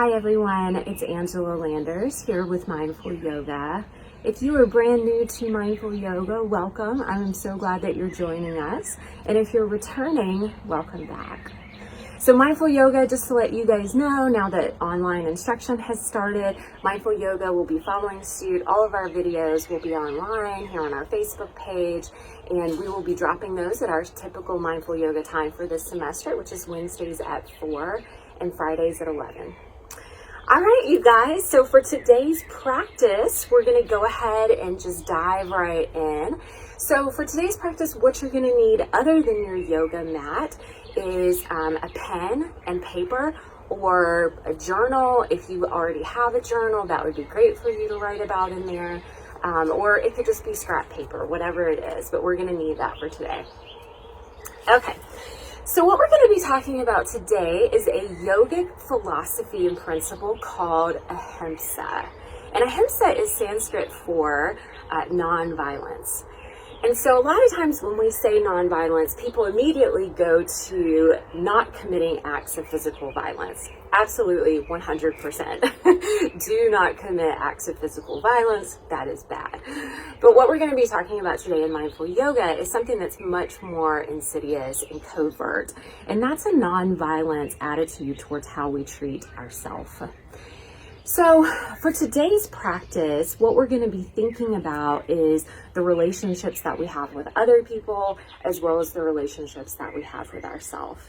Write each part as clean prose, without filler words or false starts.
Hi everyone, it's Angela Landers here with Mindful Yoga. If you are brand new to Mindful Yoga, welcome. I'm so glad that you're joining us. And if you're returning, welcome back. So Mindful Yoga, just to let you guys know, now that online instruction has started, Mindful Yoga will be following suit. All of our videos will be online here on our Facebook page, and we will be dropping those at our typical Mindful Yoga time for this semester, which is Wednesdays at 4 and Fridays at 11. All right, you guys, so for today's practice, we're going to go ahead and just dive right in. So for today's practice, what you're going to need other than your yoga mat is a pen and paper or a journal. If you already have a journal, that would be great for you to write about in there. Or it could just be scrap paper, whatever it is, but we're going to need that for today. Okay. So what we're going to be talking about today is a yogic philosophy and principle called ahimsa. And ahimsa is Sanskrit for non-violence. And so a lot of times when we say non-violence, people immediately go to not committing acts of physical violence. Absolutely, 100%. Do not commit acts of physical violence. That is bad. But what we're going to be talking about today in Mindful Yoga is something that's much more insidious and covert. And that's a non-violence attitude towards how we treat ourselves. So for today's practice, what we're going to be thinking about is the relationships that we have with other people, as well as the relationships that we have with ourselves.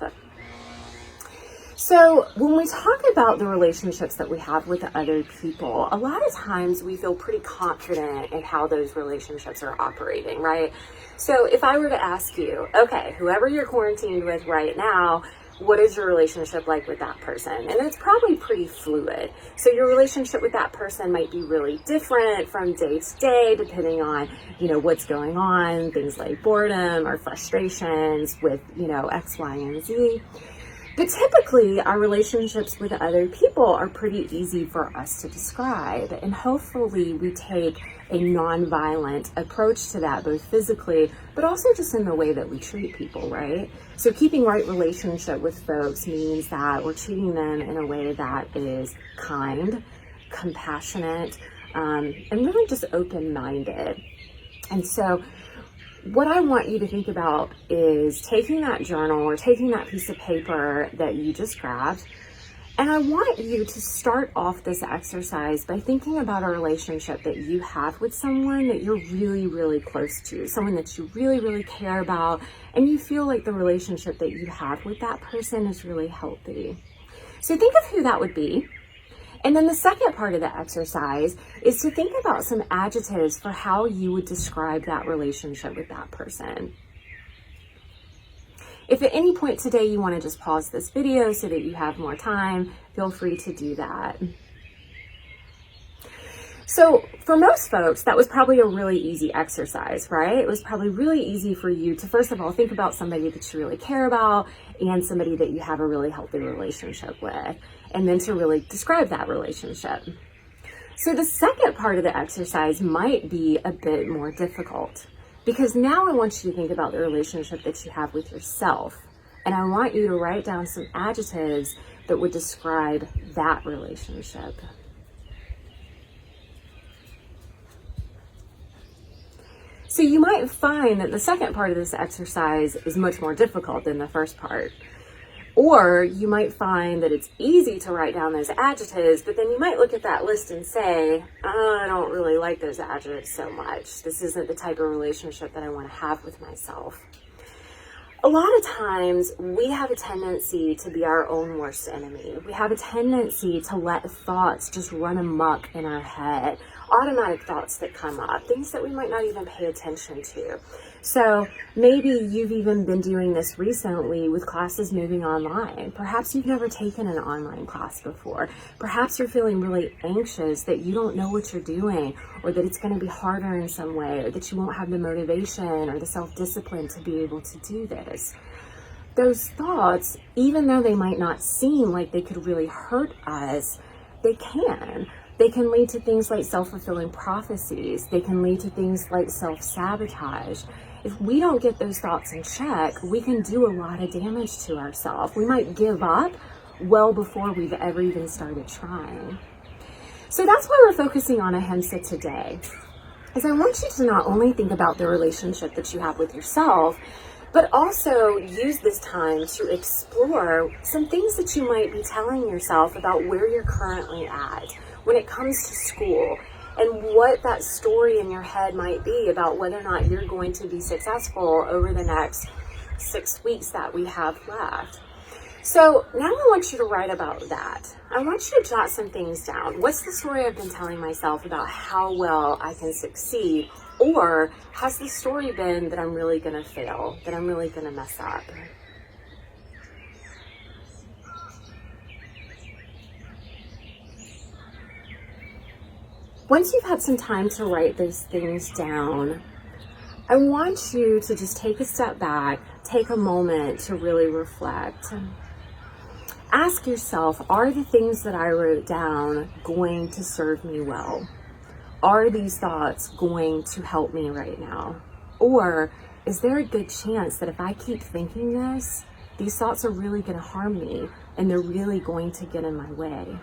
So when we talk about the relationships that we have with other people, a lot of times we feel pretty confident in how those relationships are operating, right? So if I were to ask you, okay, whoever you're quarantined with right now, what is your relationship like with that person? And it's probably pretty fluid. So your relationship with that person might be really different from day to day, depending on, what's going on, things like boredom or frustrations with, X, Y, and Z. But typically, our relationships with other people are pretty easy for us to describe. And hopefully we take a non-violent approach to that, both physically, but also just in the way that we treat people, right? So keeping right relationship with folks means that we're treating them in a way that is kind, compassionate, and really just open-minded. And so what I want you to think about is taking that journal or taking that piece of paper that you just grabbed, and I want you to start off this exercise by thinking about a relationship that you have with someone that you're really, really close to, someone that you really, really care about, and you feel like the relationship that you have with that person is really healthy. So think of who that would be. And then the second part of the exercise is to think about some adjectives for how you would describe that relationship with that person. If at any point today you want to just pause this video so that you have more time, feel free to do that. So for most folks, that was probably a really easy exercise, right? It was probably really easy for you to, first of all, think about somebody that you really care about and somebody that you have a really healthy relationship with, and then to really describe that relationship. So the second part of the exercise might be a bit more difficult, because now I want you to think about the relationship that you have with yourself, and I want you to write down some adjectives that would describe that relationship. So you might find that the second part of this exercise is much more difficult than the first part. Or you might find that it's easy to write down those adjectives, but then you might look at that list and say, oh, I don't really like those adjectives so much. This isn't the type of relationship that I want to have with myself. A lot of times we have a tendency to be our own worst enemy. We have a tendency to let thoughts just run amok in our head, automatic thoughts that come up, things that we might not even pay attention to. So maybe you've even been doing this recently with classes moving online. Perhaps you've never taken an online class before. Perhaps you're feeling really anxious that you don't know what you're doing, or that it's going to be harder in some way, or that you won't have the motivation or the self-discipline to be able to do this. Those thoughts, even though they might not seem like they could really hurt us, they can. They can lead to things like self-fulfilling prophecies. They can lead to things like self-sabotage. If we don't get those thoughts in check, we can do a lot of damage to ourselves. We might give up, well before we've ever even started trying. So that's why we're focusing on ahimsa today, is I want you to not only think about the relationship that you have with yourself, but also use this time to explore some things that you might be telling yourself about where you're currently at when it comes to school, and what that story in your head might be about whether or not you're going to be successful over the next 6 weeks that we have left. So now I want you to write about that. I want you to jot some things down. What's the story I've been telling myself about how well I can succeed? Or has the story been that I'm really going to fail, that I'm really going to mess up? Once you've had some time to write those things down, I want you to just take a step back, take a moment to really reflect. Ask yourself, are the things that I wrote down going to serve me well? Are these thoughts going to help me right now? Or is there a good chance that if I keep thinking this, these thoughts are really going to harm me and they're really going to get in my way?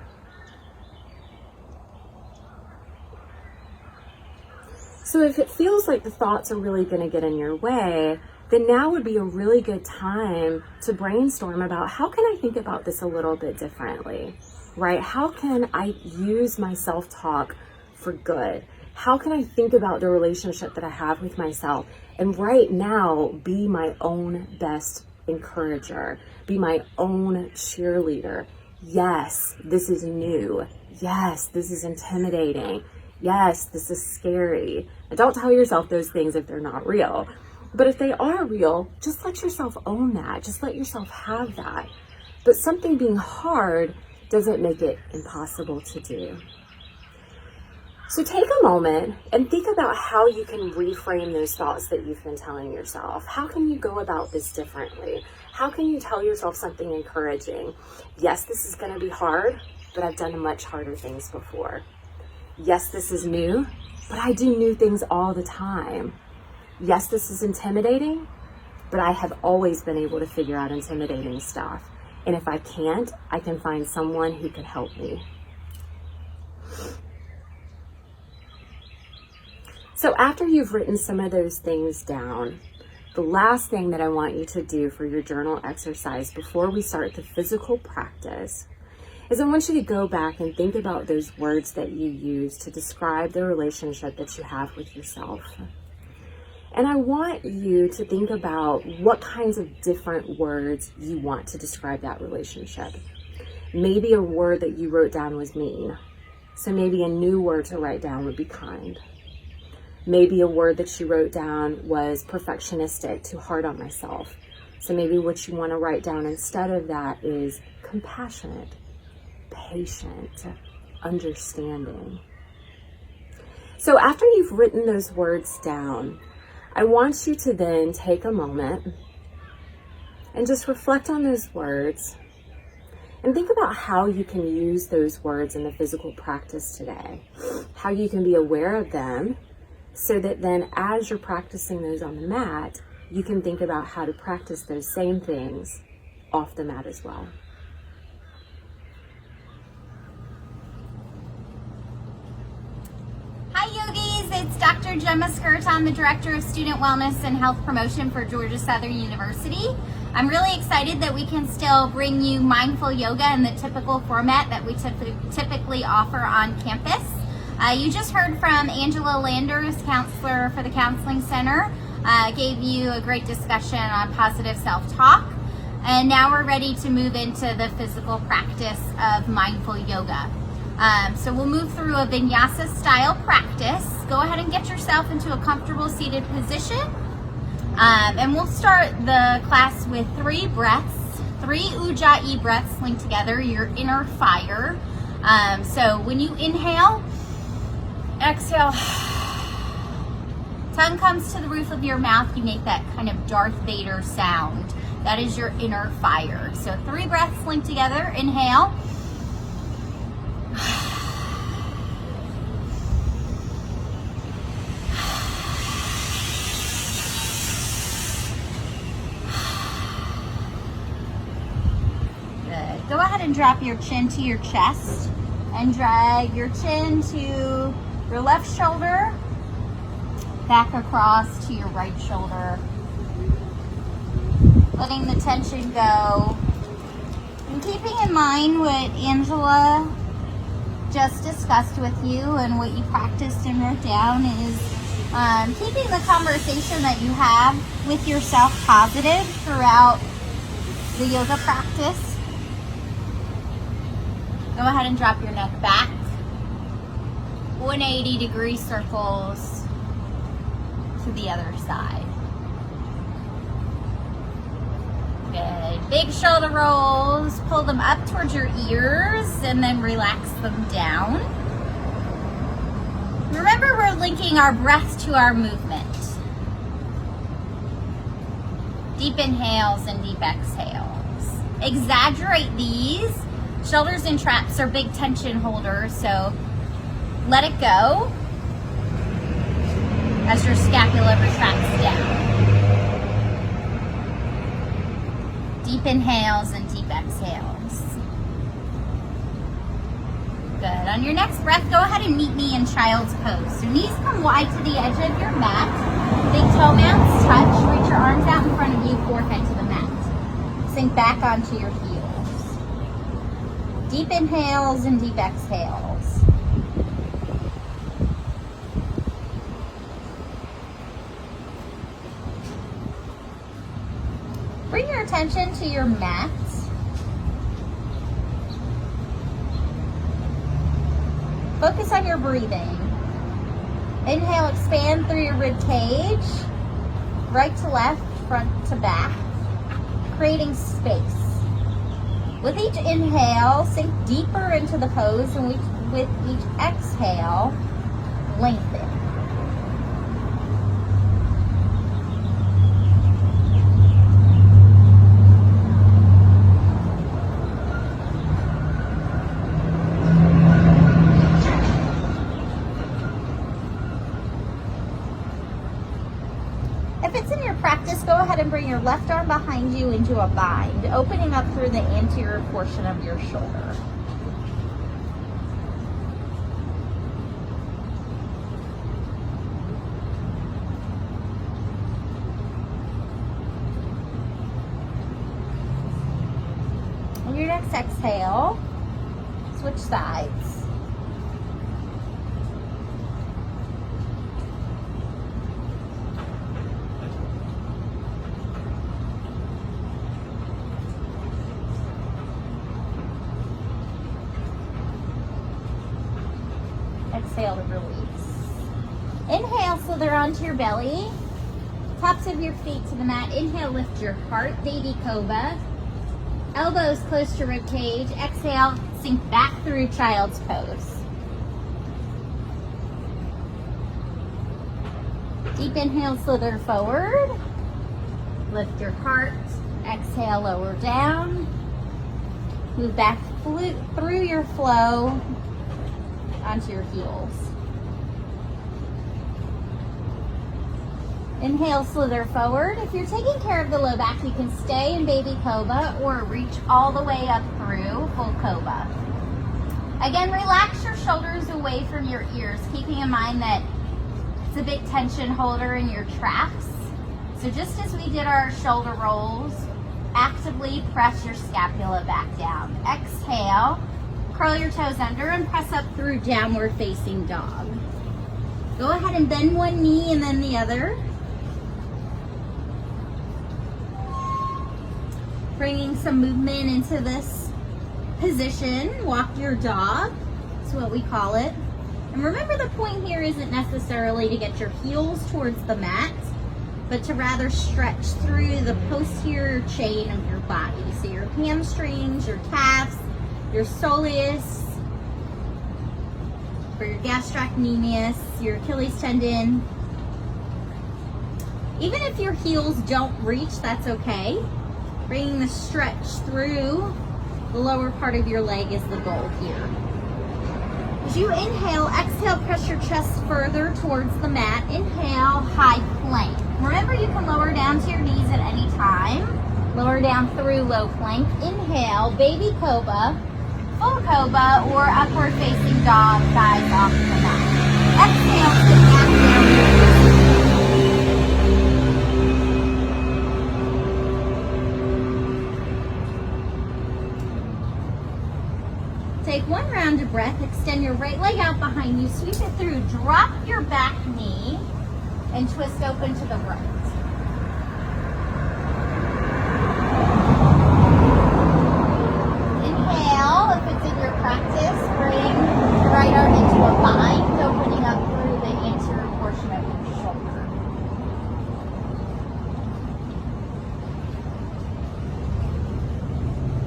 So if it feels like the thoughts are really going to get in your way, then now would be a really good time to brainstorm about how can I think about this a little bit differently, right? How can I use my self-talk for good? How can I think about the relationship that I have with myself and right now be my own best encourager, be my own cheerleader? Yes, this is new. Yes, this is intimidating. Yes, this is scary. And don't tell yourself those things if they're not real. But if they are real, just let yourself own that. Just let yourself have that. But something being hard doesn't make it impossible to do. So take a moment and think about how you can reframe those thoughts that you've been telling yourself. How can you go about this differently? How can you tell yourself something encouraging? Yes, this is going to be hard, but I've done much harder things before. Yes, this is new, but I do new things all the time. Yes, this is intimidating, but I have always been able to figure out intimidating stuff. And if I can't, I can find someone who can help me. So after you've written some of those things down, the last thing that I want you to do for your journal exercise before we start the physical practice is I want you to go back and think about those words that you use to describe the relationship that you have with yourself. And I want you to think about what kinds of different words you want to describe that relationship. Maybe a word that you wrote down was mean. So maybe a new word to write down would be kind. Maybe a word that you wrote down was perfectionistic, too hard on myself. So maybe what you want to write down instead of that is compassionate, patient, understanding. So after you've written those words down, I want you to then take a moment and just reflect on those words and think about how you can use those words in the physical practice today, how you can be aware of them so that then as you're practicing those on the mat, you can think about how to practice those same things off the mat as well. Hi yogis, it's Dr. Gemma Skuraton, the Director of Student Wellness and Health Promotion for Georgia Southern University. I'm really excited that we can still bring you mindful yoga in the typical format that we typically offer on campus. You just heard from Angela Landers, counselor for the Counseling Center, gave you a great discussion on positive self-talk. And now we're ready to move into the physical practice of mindful yoga. So we'll move through a vinyasa style practice. Go ahead and get yourself into a comfortable seated position. And we'll start the class with 3 breaths, 3 ujjayi breaths linked together, your inner fire. So when you inhale, exhale, tongue comes to the roof of your mouth, you make that kind of Darth Vader sound. That is your inner fire. So 3 breaths linked together, inhale. Good. Go ahead and drop your chin to your chest and drag your chin to your left shoulder, back across to your right shoulder. Letting the tension go. And keeping in mind what Angela just discussed with you and what you practiced and wrote down is keeping the conversation that you have with yourself positive throughout the yoga practice. Go ahead and drop your neck back. 180-degree circles to the other side. Good. Big shoulder rolls. Pull them up towards your ears and then relax them down. Remember, we're linking our breath to our movement. Deep inhales and deep exhales. Exaggerate these. Shoulders and traps are big tension holders, so let it go as your scapula retracts down. Deep inhales and deep exhales. Good. On your next breath, go ahead and meet me in child's pose. So knees come wide to the edge of your mat. Big toe mounts touch. Reach your arms out in front of you, forehead to the mat. Sink back onto your heels. Deep inhales and deep exhales. Bring your attention to your mat. Focus on your breathing. Inhale, expand through your rib cage. Right to left, front to back. Creating space. With each inhale, sink deeper into the pose, and with each exhale, lengthen. Go ahead and bring your left arm behind you into a bind, opening up through the anterior portion of your shoulder. On your next exhale, switch sides. Exhale to release. Inhale, slither onto your belly. Tops of your feet to the mat. Inhale, lift your heart, baby cobra. Elbows close to rib cage. Exhale, sink back through child's pose. Deep inhale, slither forward. Lift your heart. Exhale, lower down. Move back through your flow onto your heels. Inhale, slither forward. If you're taking care of the low back, you can stay in baby cobra or reach all the way up through full cobra. Again, relax your shoulders away from your ears, keeping in mind that it's a big tension holder in your traps. So just as we did our shoulder rolls, actively press your scapula back down. Exhale. Curl your toes under and press up through downward facing dog. Go ahead and bend one knee and then the other. Bringing some movement into this position. Walk your dog. That's what we call it. And remember, the point here isn't necessarily to get your heels towards the mat, but to rather stretch through the posterior chain of your body. So your hamstrings, your calves, your soleus, for your gastrocnemius, your Achilles tendon. Even if your heels don't reach, that's okay. Bringing the stretch through the lower part of your leg is the goal here. As you inhale, exhale, press your chest further towards the mat. Inhale, high plank. Remember, you can lower down to your knees at any time. Lower down through low plank. Inhale, baby cobra, full cobra, or upward facing dog, thighs off the mat. Exhale, sit back down. Take one round of breath. Extend your right leg out behind you. Sweep it through. Drop your back knee and twist open to the right. Inhale, if it's in your practice, bring the right arm into a bind, opening up through the anterior portion of your shoulder.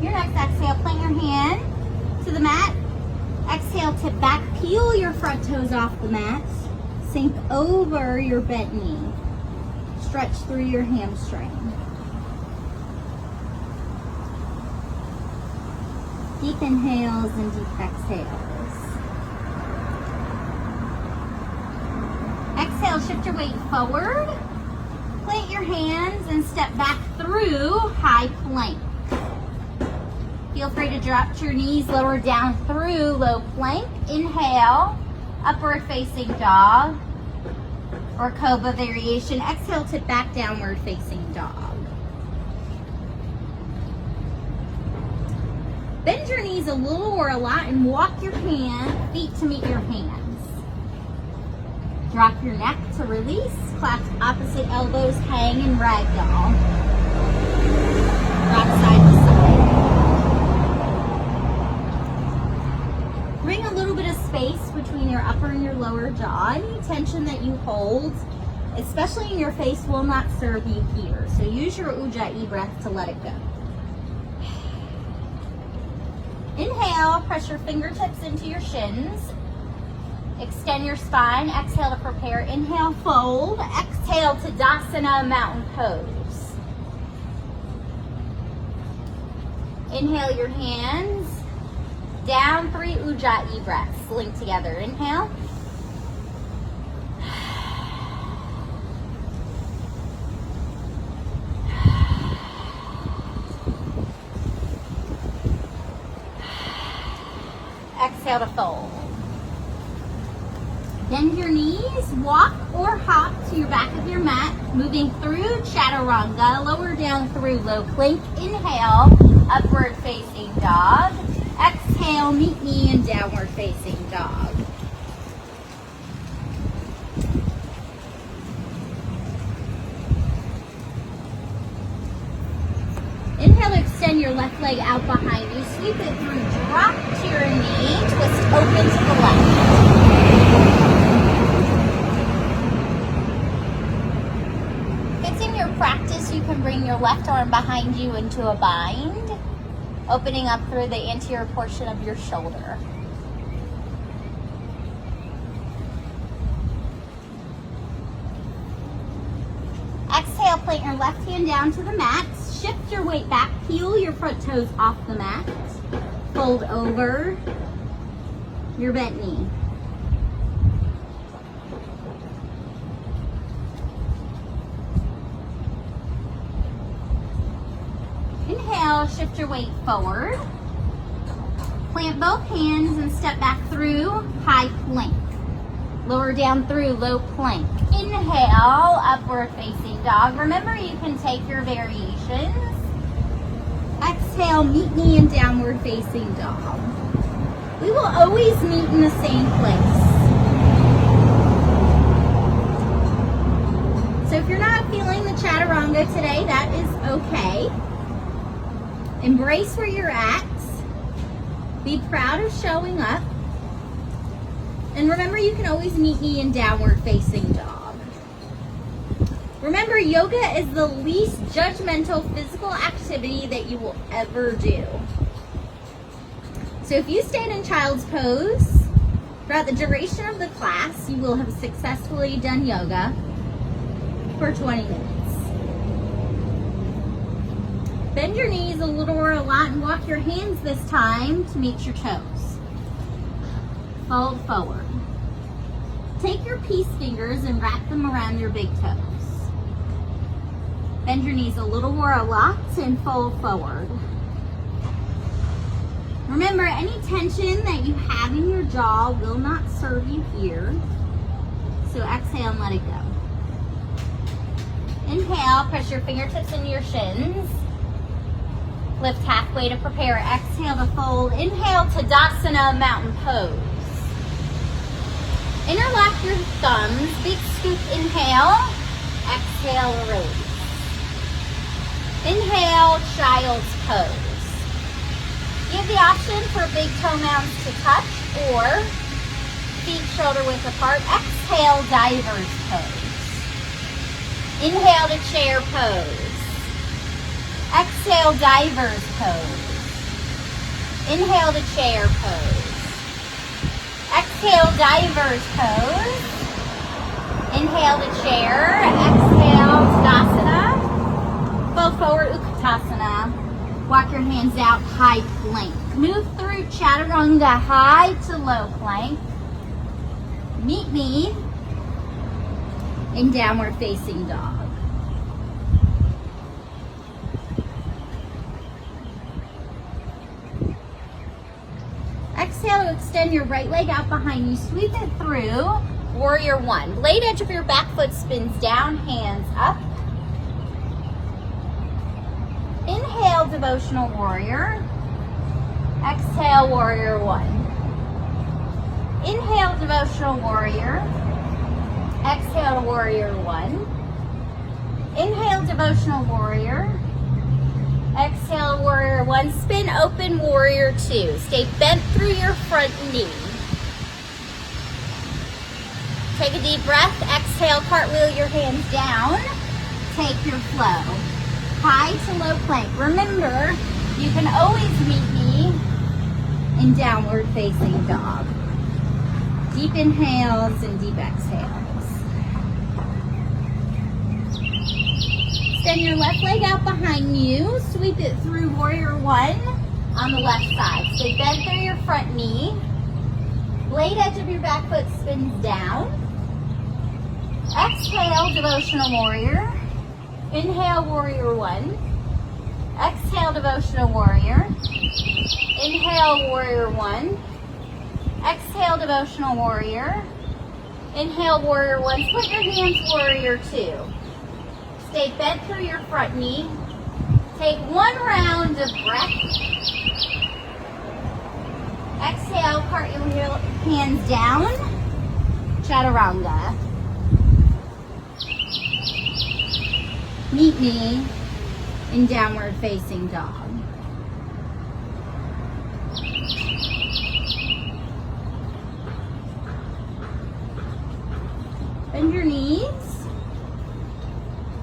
Your next exhale, plant your hand to the mat. Exhale, tip back, peel your front toes off the mat. Sink over your bent knee. Stretch through your hamstring. Deep inhales and deep exhales. Exhale, shift your weight forward. Plant your hands and step back through high plank. Feel free to drop your knees lower down through low plank. Inhale, upward facing dog or cobra variation. Exhale, tip back, downward facing dog. Bend your knees a little or a lot and walk your feet to meet your hands. Drop your neck to release. Clasp opposite elbows, hang and ragdoll. Rock side to side. Bring a little bit of space between your upper and your lower jaw. Any tension that you hold, especially in your face, will not serve you here. So use your Ujjayi breath to let it go. Inhale, press your fingertips into your shins. Extend your spine. Exhale to prepare. Inhale, fold. Exhale, Tadasana, mountain pose. Inhale your hands. Down, 3 Ujjayi breaths. Link together. Inhale. Exhale to fold. Bend your knees, walk or hop to your back of your mat, moving through chaturanga, lower down through low plank. Inhale, upward facing dog. Exhale, meet knee and downward facing dog. Inhale, extend your left leg out behind you. Sweep it through, drop to your knee, twist open to the left. If it's in your practice, you can bring your left arm behind you into a bind, opening up through the anterior portion of your shoulder. Exhale, plant your left hand down to the mat. Shift your weight back, peel your front toes off the mat. Fold over your bent knee. Inhale, shift your weight forward. Plant both hands and step back through high plank. Lower down through low plank. Inhale, upward facing dog. Remember, you can take your variations. Exhale, meet knee and downward facing dog. We will always meet in the same place. So if you're not feeling the chaturanga today, that is okay. Embrace where you're at. Be proud of showing up. And remember, you can always meet knee in downward facing dog. Remember, yoga is the least judgmental physical activity that you will ever do. So if you stayed in child's pose throughout the duration of the class, you will have successfully done yoga for 20 minutes. Bend your knees a little or a lot and walk your hands this time to meet your toes. Fold forward. Take your peace fingers and wrap them around your big toes. Bend your knees a little more locked and fold forward. Remember, any tension that you have in your jaw will not serve you here. So exhale and let it go. Inhale, press your fingertips into your shins. Lift halfway to prepare. Exhale to fold. Inhale, Tadasana, mountain pose. Interlock your thumbs. Big scoop, inhale. Exhale, release. Inhale, child's pose. You have the option for big toe mounds to touch or feet shoulder width apart. Exhale, diver's pose. Inhale to chair pose. Exhale, diver's pose. Inhale to chair pose. Exhale, diver's pose. Inhale to chair. Exhale, Tadasana. Fold forward, Utkatasana. Walk your hands out, high plank. Move through Chaturanga, high to low plank. Meet me in downward facing dog. Exhale to extend your right leg out behind you. Sweep it through warrior one. Blade edge of your back foot spins down, hands up. Inhale, devotional warrior. Exhale, warrior one. Inhale, devotional warrior. Exhale, warrior one. Inhale, devotional warrior. Exhale, warrior one. Spin open, warrior two. Stay bent through your front knee. Take a deep breath. Exhale, cartwheel your hands down. Take your flow. High to low plank. Remember, you can always meet me in downward facing dog. Deep inhales and deep exhales. Extend your left leg out behind you. Sweep it through warrior one on the left side. Stay bent through your front knee. Blade edge of your back foot spins down. Exhale, devotional warrior. Inhale, warrior one. Exhale, devotional warrior. Inhale, warrior one. Exhale, devotional warrior. Inhale, warrior one. Put your hands, warrior two. Stay bent through your front knee. Take one round of breath. Exhale, cart your hands down. Chaturanga. Meet me in downward facing dog. Bend your knees.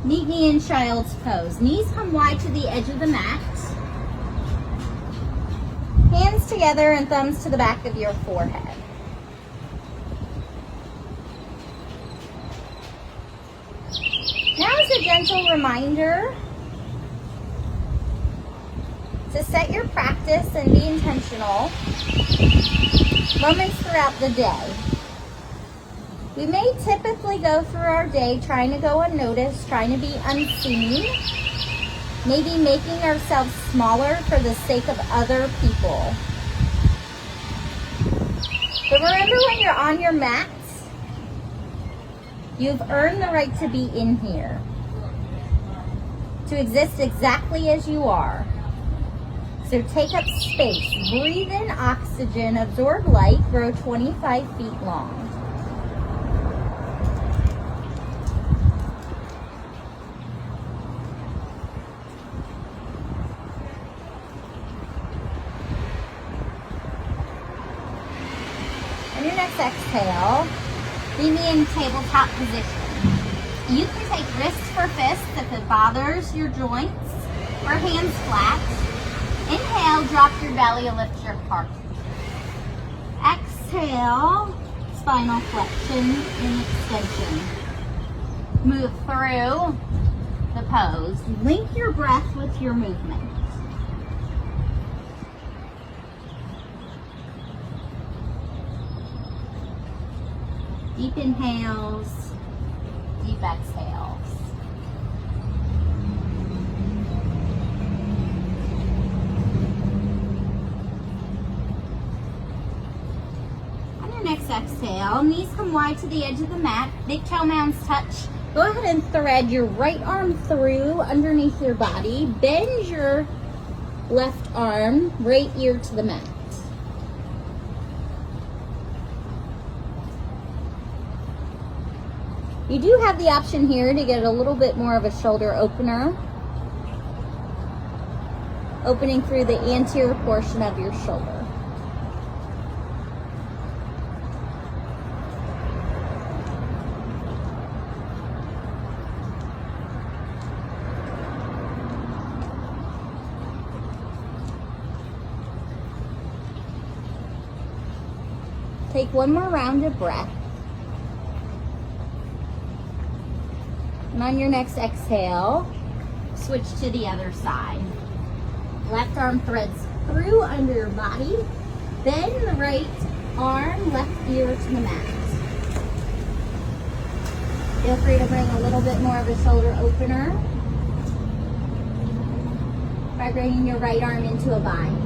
Meet me in child's pose. Knees come wide to the edge of the mat. Hands together and thumbs to the back of your forehead. Now is a gentle reminder to set your practice and be intentional moments throughout the day. We may typically go through our day trying to go unnoticed, trying to be unseen, maybe making ourselves smaller for the sake of other people. But remember, when you're on your mat, you've earned the right to be in here, to exist exactly as you are. So take up space, breathe in oxygen, absorb light, grow 25 feet long. On your next exhale, meet me in tabletop position. You can take wrists for fists if it bothers your joints, or hands flat. Inhale, drop your belly and lift your heart. Exhale, spinal flexion and extension. Move through the pose. Link your breath with your movement. Deep inhales, deep exhales. exhale, knees come wide to the edge of the mat, big toe mounds touch. Go ahead and thread your right arm through underneath your body. Bend your left arm, right ear to the mat. You do have the option here to get a little bit more of a shoulder opener, opening through the anterior portion of your shoulder. Take one more round of breath. And on your next exhale, switch to the other side. Left arm threads through under your body. Bend the right arm, left ear to the mat. Feel free to bring a little bit more of a shoulder opener by bringing your right arm into a bind.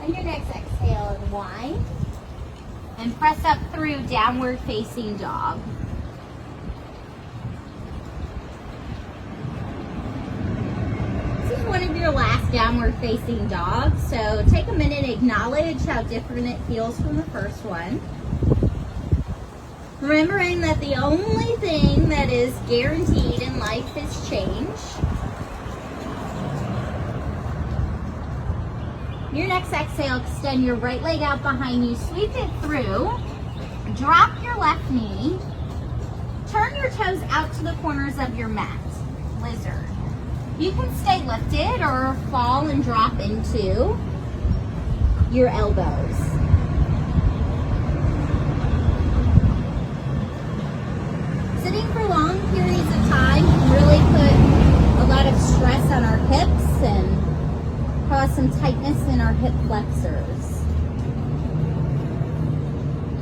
On your next exhale, unwind and press up through downward facing dog. This is one of your last downward facing dogs, so take a minute to acknowledge how different it feels from the first one. Remembering that the only thing that is guaranteed in life is change. Your next exhale, extend your right leg out behind you, sweep it through, drop your left knee, turn your toes out to the corners of your mat, lizard. You can stay lifted or fall and drop into your elbows. Sitting for long periods of time can really put a lot of stress on our hips and cause some tightness in our hip flexors.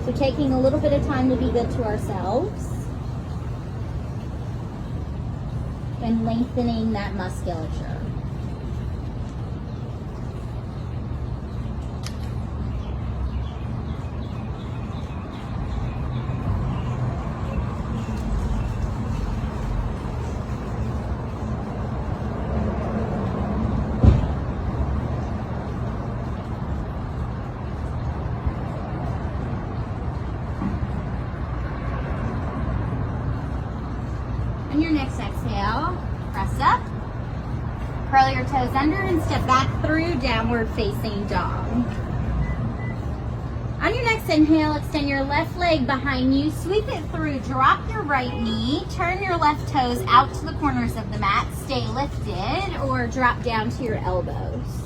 So taking a little bit of time to be good to ourselves and lengthening that musculature. On your next exhale, press up, curl your toes under and step back through downward facing dog. On your next inhale, extend your left leg behind you, sweep it through, drop your right knee, turn your left toes out to the corners of the mat, stay lifted or drop down to your elbows.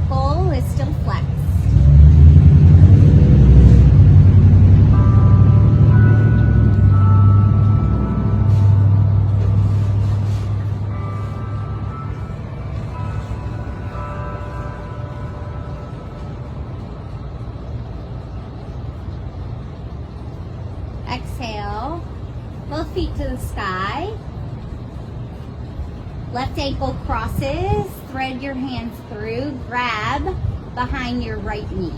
ankle is still flexed. Exhale, both feet to the sky. Left ankle crosses, thread your hands through, grab behind your right knee.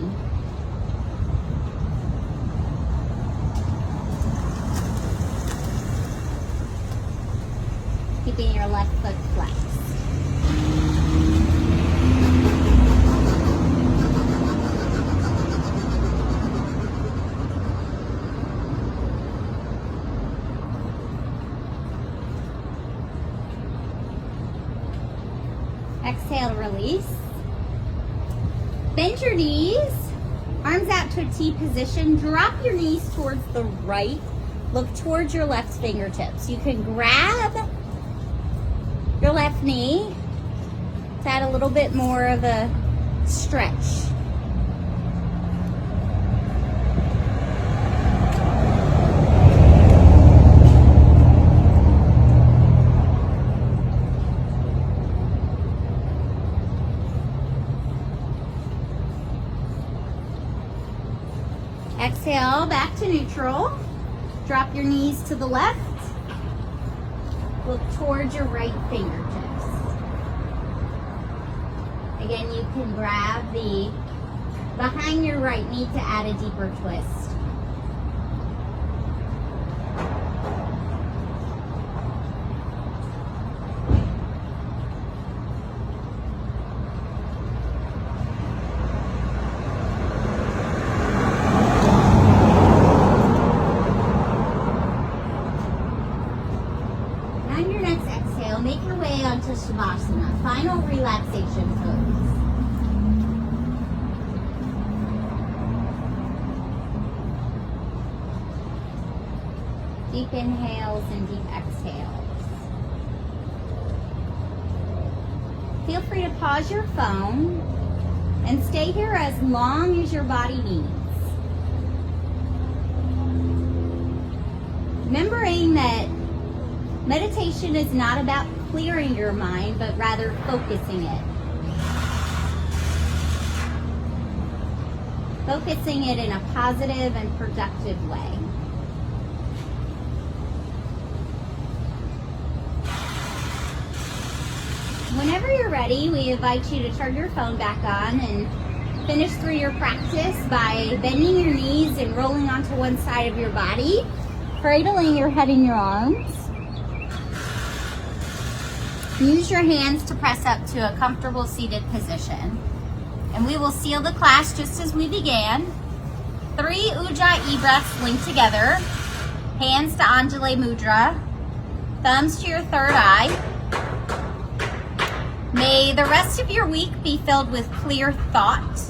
Keeping your left foot flexed. Exhale to release. Bend your knees, arms out to a T position. Drop your knees towards the right. Look towards your left fingertips. You can grab your left knee to add a little bit more of a stretch. Exhale, back to neutral. Drop your knees to the left. Look towards your right fingertips. Again, you can grab the behind your right knee to add a deeper twist. On your next exhale, make your way onto Shavasana, final relaxation pose. Deep inhales and deep exhales. Feel free to pause your phone and stay here as long as your body needs. Remembering that meditation is not about clearing your mind, but rather focusing it. Focusing it in a positive and productive way. Whenever you're ready, we invite you to turn your phone back on and finish through your practice by bending your knees and rolling onto one side of your body, cradling your head in your arms. Use your hands to press up to a comfortable seated position. And we will seal the class just as we began. 3 Ujjayi breaths linked together. Hands to Anjali Mudra. Thumbs to your third eye. May the rest of your week be filled with clear thought.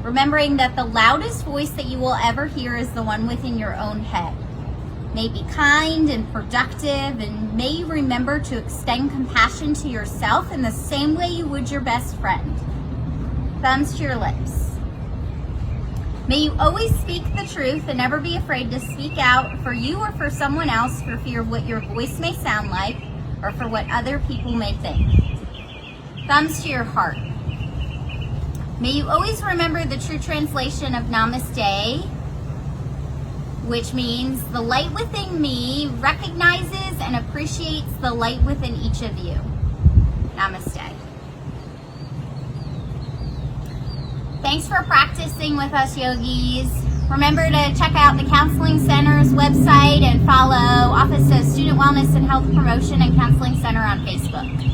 Remembering that the loudest voice that you will ever hear is the one within your own head. May be kind and productive, and may you remember to extend compassion to yourself in the same way you would your best friend. Thumbs to your lips. May you always speak the truth and never be afraid to speak out for you or for someone else for fear of what your voice may sound like or for what other people may think. Thumbs to your heart. May you always remember the true translation of Namaste, which means the light within me recognizes and appreciates the light within each of you. Namaste. Thanks for practicing with us, yogis. Remember to check out the Counseling Center's website and follow Office of Student Wellness and Health Promotion and Counseling Center on Facebook.